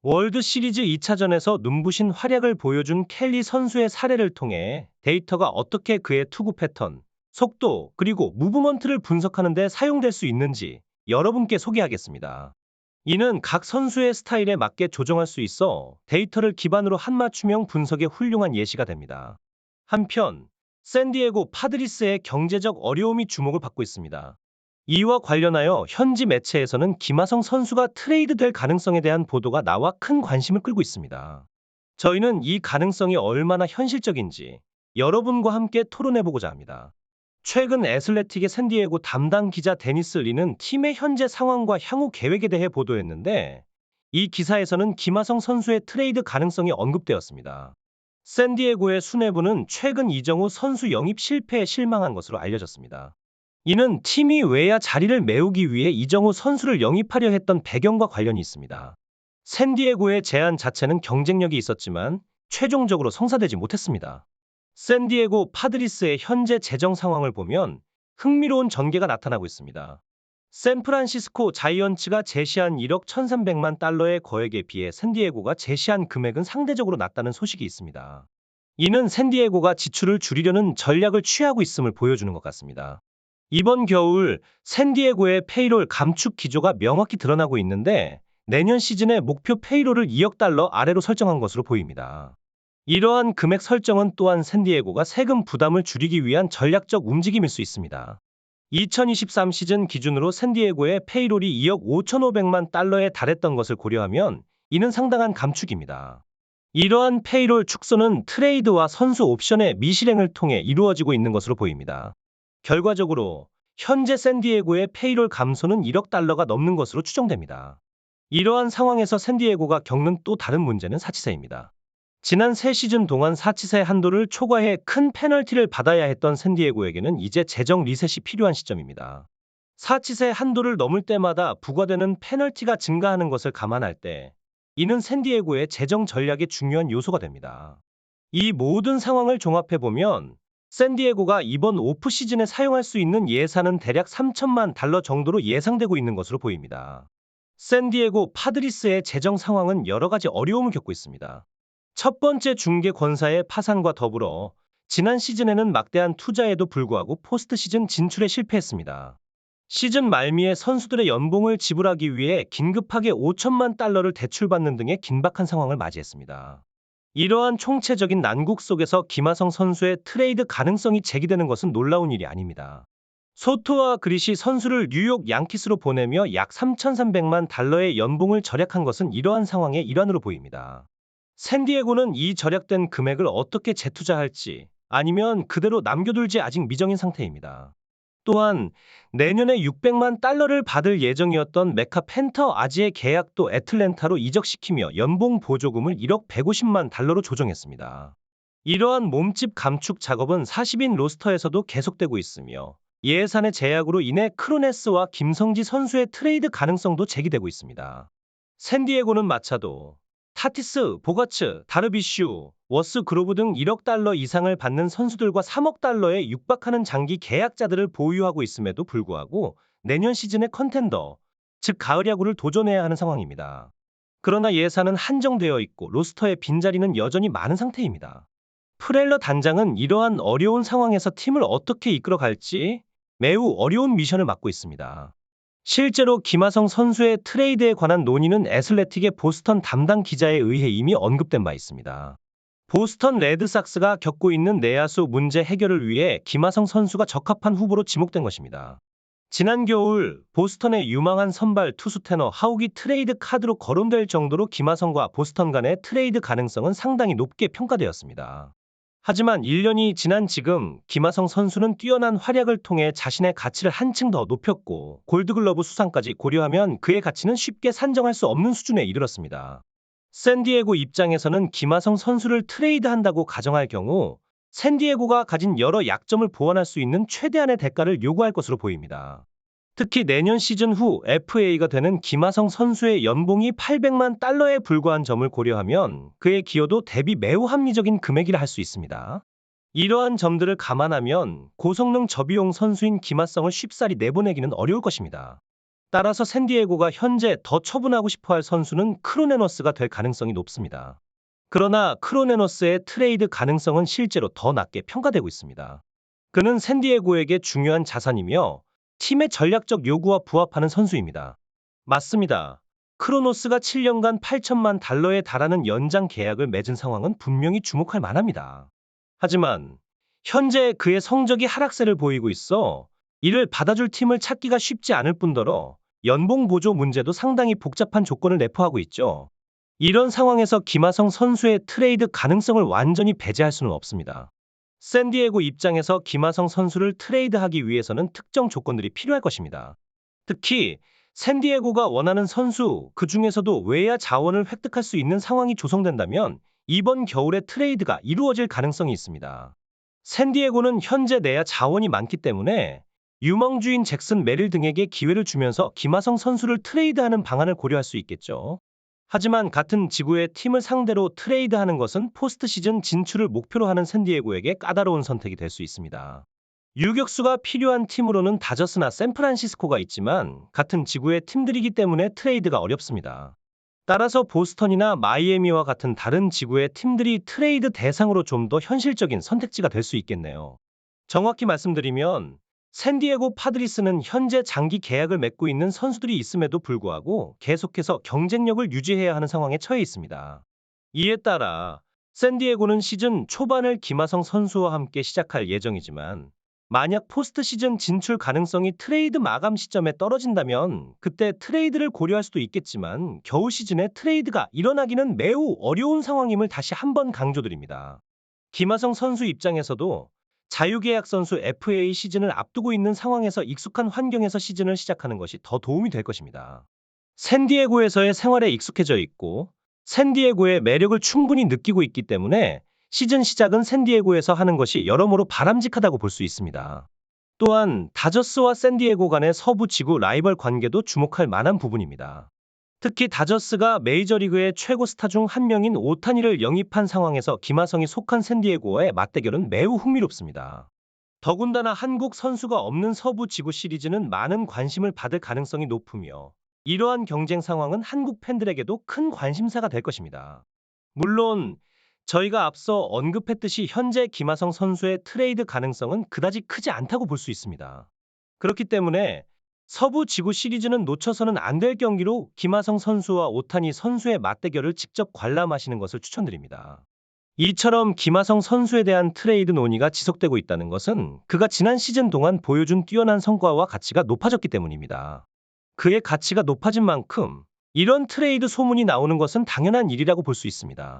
월드 시리즈 2차전에서 눈부신 활약을 보여준 켈리 선수의 사례를 통해 데이터가 어떻게 그의 투구 패턴, 속도, 그리고 무브먼트를 분석하는 데 사용될 수 있는지 여러분께 소개하겠습니다. 이는 각 선수의 스타일에 맞게 조정할 수 있어 데이터를 기반으로 한 맞춤형 분석에 훌륭한 예시가 됩니다. 한편, 샌디에고 파드리스의 경제적 어려움이 주목을 받고 있습니다. 이와 관련하여 현지 매체에서는 김하성 선수가 트레이드될 가능성에 대한 보도가 나와 큰 관심을 끌고 있습니다. 저희는 이 가능성이 얼마나 현실적인지 여러분과 함께 토론해보고자 합니다. 최근 애슬레틱의 샌디에고 담당 기자 데니스 리는 팀의 현재 상황과 향후 계획에 대해 보도했는데, 이 기사에서는 김하성 선수의 트레이드 가능성이 언급되었습니다. 샌디에고의 수뇌부는 최근 이정후 선수 영입 실패에 실망한 것으로 알려졌습니다. 이는 팀이 외야 자리를 메우기 위해 이정후 선수를 영입하려 했던 배경과 관련이 있습니다. 샌디에고의 제안 자체는 경쟁력이 있었지만 최종적으로 성사되지 못했습니다. 샌디에고 파드리스의 현재 재정 상황을 보면 흥미로운 전개가 나타나고 있습니다. 샌프란시스코 자이언츠가 제시한 1억 1,300만 달러의 거액에 비해 샌디에고가 제시한 금액은 상대적으로 낮다는 소식이 있습니다. 이는 샌디에고가 지출을 줄이려는 전략을 취하고 있음을 보여주는 것 같습니다. 이번 겨울 샌디에고의 페이롤 감축 기조가 명확히 드러나고 있는데, 내년 시즌의 목표 페이롤을 2억 달러 아래로 설정한 것으로 보입니다. 이러한 금액 설정은 또한 샌디에고가 세금 부담을 줄이기 위한 전략적 움직임일 수 있습니다. 2023 시즌 기준으로 샌디에고의 페이롤이 2억 5,500만 달러에 달했던 것을 고려하면 이는 상당한 감축입니다. 이러한 페이롤 축소는 트레이드와 선수 옵션의 미실행을 통해 이루어지고 있는 것으로 보입니다. 결과적으로 현재 샌디에고의 페이롤 감소는 1억 달러가 넘는 것으로 추정됩니다. 이러한 상황에서 샌디에고가 겪는 또 다른 문제는 사치세입니다. 지난 3시즌 동안 사치세 한도를 초과해 큰 페널티를 받아야 했던 샌디에고에게는 이제 재정 리셋이 필요한 시점입니다. 사치세 한도를 넘을 때마다 부과되는 페널티가 증가하는 것을 감안할 때 이는 샌디에고의 재정 전략의 중요한 요소가 됩니다. 이 모든 상황을 종합해보면 샌디에고가 이번 오프 시즌에 사용할 수 있는 예산은 대략 3천만 달러 정도로 예상되고 있는 것으로 보입니다. 샌디에고 파드리스의 재정 상황은 여러 가지 어려움을 겪고 있습니다. 첫 번째, 중개 권사의 파산과 더불어 지난 시즌에는 막대한 투자에도 불구하고 포스트 시즌 진출에 실패했습니다. 시즌 말미에 선수들의 연봉을 지불하기 위해 긴급하게 5천만 달러를 대출받는 등의 긴박한 상황을 맞이했습니다. 이러한 총체적인 난국 속에서 김하성 선수의 트레이드 가능성이 제기되는 것은 놀라운 일이 아닙니다. 소토와 그릿이 선수를 뉴욕 양키스로 보내며 약 3,300만 달러의 연봉을 절약한 것은 이러한 상황의 일환으로 보입니다. 샌디에고는 이 절약된 금액을 어떻게 재투자할지 아니면 그대로 남겨둘지 아직 미정인 상태입니다. 또한 내년에 600만 달러를 받을 예정이었던 메카 팬터 아지의 계약도 애틀랜타로 이적시키며 연봉 보조금을 1억 150만 달러로 조정했습니다. 이러한 몸집 감축 작업은 40인 로스터에서도 계속되고 있으며 예산의 제약으로 인해 크로네스와 김성지 선수의 트레이드 가능성도 제기되고 있습니다. 샌디에고는 마차도, 타티스, 보가츠, 다르비슈, 워스 그로브 등 1억 달러 이상을 받는 선수들과 3억 달러에 육박하는 장기 계약자들을 보유하고 있음에도 불구하고 내년 시즌의 컨텐더, 즉 가을 야구를 도전해야 하는 상황입니다. 그러나 예산은 한정되어 있고 로스터의 빈자리는 여전히 많은 상태입니다. 프렐러 단장은 이러한 어려운 상황에서 팀을 어떻게 이끌어갈지 매우 어려운 미션을 맡고 있습니다. 실제로 김하성 선수의 트레이드에 관한 논의는 애슬레틱의 보스턴 담당 기자에 의해 이미 언급된 바 있습니다. 보스턴 레드삭스가 겪고 있는 내야수 문제 해결을 위해 김하성 선수가 적합한 후보로 지목된 것입니다. 지난 겨울 보스턴의 유망한 선발 투수 테너 하욱이 트레이드 카드로 거론될 정도로 김하성과 보스턴 간의 트레이드 가능성은 상당히 높게 평가되었습니다. 하지만 1년이 지난 지금 김하성 선수는 뛰어난 활약을 통해 자신의 가치를 한층 더 높였고 골드글러브 수상까지 고려하면 그의 가치는 쉽게 산정할 수 없는 수준에 이르렀습니다. 샌디에고 입장에서는 김하성 선수를 트레이드한다고 가정할 경우 샌디에고가 가진 여러 약점을 보완할 수 있는 최대한의 대가를 요구할 것으로 보입니다. 특히 내년 시즌 후 FA가 되는 김하성 선수의 연봉이 800만 달러에 불과한 점을 고려하면 그의 기여도 대비 매우 합리적인 금액이라 할 수 있습니다. 이러한 점들을 감안하면 고성능 저비용 선수인 김하성을 쉽사리 내보내기는 어려울 것입니다. 따라서 샌디에고가 현재 더 처분하고 싶어할 선수는 크로네너스가 될 가능성이 높습니다. 그러나 크로네너스의 트레이드 가능성은 실제로 더 낮게 평가되고 있습니다. 그는 샌디에고에게 중요한 자산이며 팀의 전략적 요구와 부합하는 선수입니다. 맞습니다. 크로노스가 7년간 8천만 달러에 달하는 연장 계약을 맺은 상황은 분명히 주목할 만합니다. 하지만 현재 그의 성적이 하락세를 보이고 있어 이를 받아줄 팀을 찾기가 쉽지 않을 뿐더러 연봉 보조 문제도 상당히 복잡한 조건을 내포하고 있죠. 이런 상황에서 김하성 선수의 트레이드 가능성을 완전히 배제할 수는 없습니다. 샌디에고 입장에서 김하성 선수를 트레이드하기 위해서는 특정 조건들이 필요할 것입니다. 특히 샌디에고가 원하는 선수, 그 중에서도 외야 자원을 획득할 수 있는 상황이 조성된다면 이번 겨울에 트레이드가 이루어질 가능성이 있습니다. 샌디에고는 현재 내야 자원이 많기 때문에 유망주인 잭슨 메릴 등에게 기회를 주면서 김하성 선수를 트레이드하는 방안을 고려할 수 있겠죠. 하지만 같은 지구의 팀을 상대로 트레이드하는 것은 포스트 시즌 진출을 목표로 하는 샌디에고에게 까다로운 선택이 될 수 있습니다. 유격수가 필요한 팀으로는 다저스나 샌프란시스코가 있지만 같은 지구의 팀들이기 때문에 트레이드가 어렵습니다. 따라서 보스턴이나 마이애미와 같은 다른 지구의 팀들이 트레이드 대상으로 좀 더 현실적인 선택지가 될 수 있겠네요. 정확히 말씀드리면 샌디에고 파드리스는 현재 장기 계약을 맺고 있는 선수들이 있음에도 불구하고 계속해서 경쟁력을 유지해야 하는 상황에 처해 있습니다. 이에 따라 샌디에고는 시즌 초반을 김하성 선수와 함께 시작할 예정이지만 만약 포스트 시즌 진출 가능성이 트레이드 마감 시점에 떨어진다면 그때 트레이드를 고려할 수도 있겠지만 겨울 시즌에 트레이드가 일어나기는 매우 어려운 상황임을 다시 한번 강조드립니다. 김하성 선수 입장에서도 자유계약 선수 FA 시즌을 앞두고 있는 상황에서 익숙한 환경에서 시즌을 시작하는 것이 더 도움이 될 것입니다. 샌디에고에서의 생활에 익숙해져 있고 샌디에고의 매력을 충분히 느끼고 있기 때문에 시즌 시작은 샌디에고에서 하는 것이 여러모로 바람직하다고 볼 수 있습니다. 또한 다저스와 샌디에고 간의 서부 지구 라이벌 관계도 주목할 만한 부분입니다. 특히 다저스가 메이저리그의 최고 스타 중 한 명인 오타니를 영입한 상황에서 김하성이 속한 샌디에고와의 맞대결은 매우 흥미롭습니다. 더군다나 한국 선수가 없는 서부 지구 시리즈는 많은 관심을 받을 가능성이 높으며 이러한 경쟁 상황은 한국 팬들에게도 큰 관심사가 될 것입니다. 물론 저희가 앞서 언급했듯이 현재 김하성 선수의 트레이드 가능성은 그다지 크지 않다고 볼 수 있습니다. 그렇기 때문에 서부 지구 시리즈는 놓쳐서는 안 될 경기로 김하성 선수와 오타니 선수의 맞대결을 직접 관람하시는 것을 추천드립니다. 이처럼 김하성 선수에 대한 트레이드 논의가 지속되고 있다는 것은 그가 지난 시즌 동안 보여준 뛰어난 성과와 가치가 높아졌기 때문입니다. 그의 가치가 높아진 만큼 이런 트레이드 소문이 나오는 것은 당연한 일이라고 볼 수 있습니다.